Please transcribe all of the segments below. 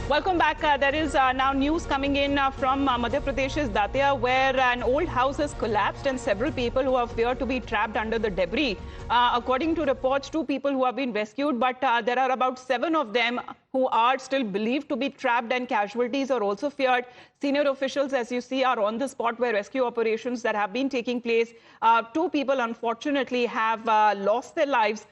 Welcome back. There is now news coming in from Madhya Pradesh's Datia, where an old house has collapsed and several people who are feared to be trapped under the debris. According to reports, 2 people who have been rescued, but there are about 7 of them who are still believed to be trapped, and casualties are also feared. Senior officials, as you see, are on the spot where rescue operations that have been taking place. 2 people, unfortunately, have lost their lives.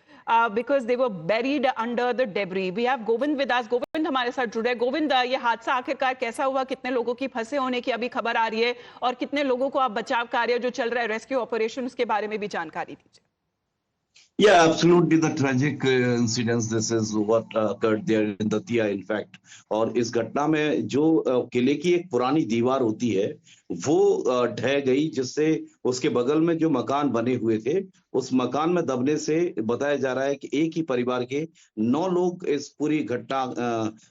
Because they were buried under the debris. We have Govind with us. Govind हमारे साथ जुड़े हैं। गोविंद, ये हादसा आखिरकार कैसा हुआ? कितने लोगों की फंसे होने की अभी खबर आ रही है और कितने लोगों को आप बचाव कार्य जो चल रहा है, रेस्क्यू ऑपरेशन, उसके बारे में भी जानकारी दीजिए। Yeah, absolutely. The tragic incidents. This is what occurred there in Datia, in fact. और इस घटना में जो किले की एक पुरानी दीवार होती है, वो ढह गई, जिससे उसके बगल में जो मकान बने हुए थे, उस मकान में दबने से बताया जा रहा है कि एक ही परिवार के 9 लोग इस पूरी घटना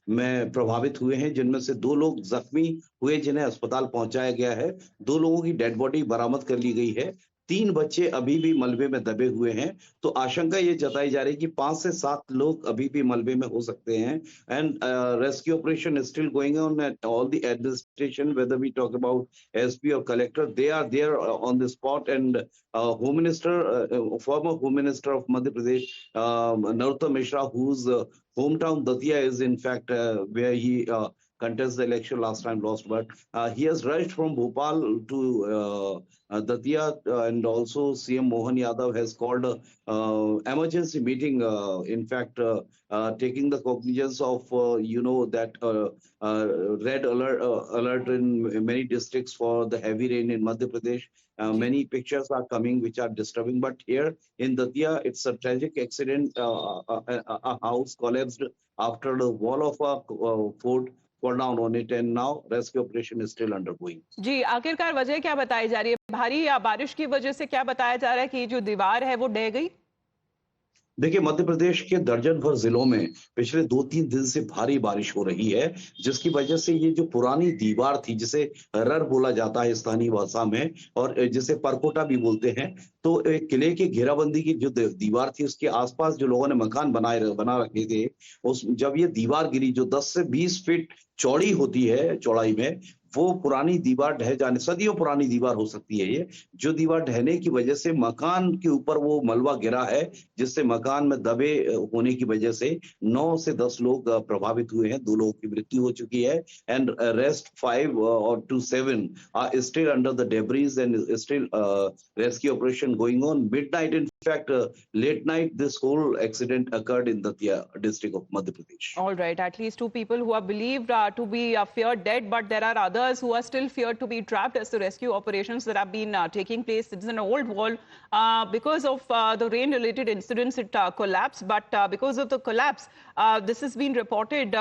में प्रभावित हुए हैं, जिनमें से 2 लोग जख्मी हुए, जिन्हें अस्पताल पहुंचाया गया है। 2 लोगों की डेड बॉडी बरामद कर ली गई है। 3 बच्चे अभी भी मलबे में दबे हुए हैं। तो आशंका ये जताई जा रही है कि 5 से 7 लोग अभी भी मलबे में हो सकते हैं। And rescue operation is still going on at all the administration, whether we talk about SP और collector, they are there on the spot. And home minister, former home minister of Madhya Pradesh, Narottam Mishra, whose hometown Datia is in fact where he contest the election last time, lost, but he has rushed from Bhopal to Datia, and also CM Mohan Yadav has called a emergency meeting, in fact taking the cognizance of that red alert in many districts for the heavy rain in Madhya Pradesh. Many pictures are coming which are disturbing, but here in Datia it's a tragic accident. A house collapsed after the wall of a fort fall down on it, and now rescue operation is still undergoing. जी, आखिरकार वजह क्या बताई जा रही है? भारी या बारिश की वजह से क्या बताया जा रहा है कि जो दीवार है वो ढह गई? देखिए, मध्य प्रदेश के दर्जन भर जिलों में पिछले 2-3 दिन से भारी बारिश हो रही है, जिसकी वजह से ये जो पुरानी दीवार थी, जिसे रर बोला जाता है स्थानीय भाषा में और जिसे परकोटा भी बोलते हैं, तो किले की घेराबंदी की जो दीवार थी, उसके आसपास जो लोगों ने मकान बना रखे थे, उस जब ये दीवार गिरी, जो 10 से 20 फीट चौड़ी होती है चौड़ाई में, वो पुरानी दीवार ढह जाने, सदियों पुरानी दीवार हो सकती है ये, जो दीवार ढहने की वजह से मकान के ऊपर वो मलबा गिरा है, जिससे मकान में दबे होने की वजह से 9 से 10 लोग प्रभावित हुए हैं। 2 लोगों की मृत्यु हो चुकी है, and rest 5 or to 7 are still under the debris, and still rescue operation going on. Midnight, in fact, late night, this whole accident occurred in Datia district of Madhya Pradesh. All right, at least 2 people who are believed to be feared dead, but there are others who are still feared to be trapped as the rescue operations that have been taking place. It's an old wall. Because of the rain-related incidents, it collapsed, but because of the collapse, this has been reported.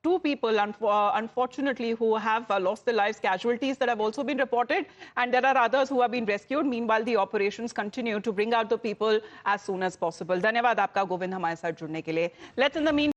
2 people, unfortunately, who have lost their lives, casualties that have also been reported, and there are others who have been rescued. Meanwhile, the operations continue to bring out the people as soon as possible. धन्यवाद आपका गोविंद हमारे साथ जुड़ने के लिए. Let's in the mean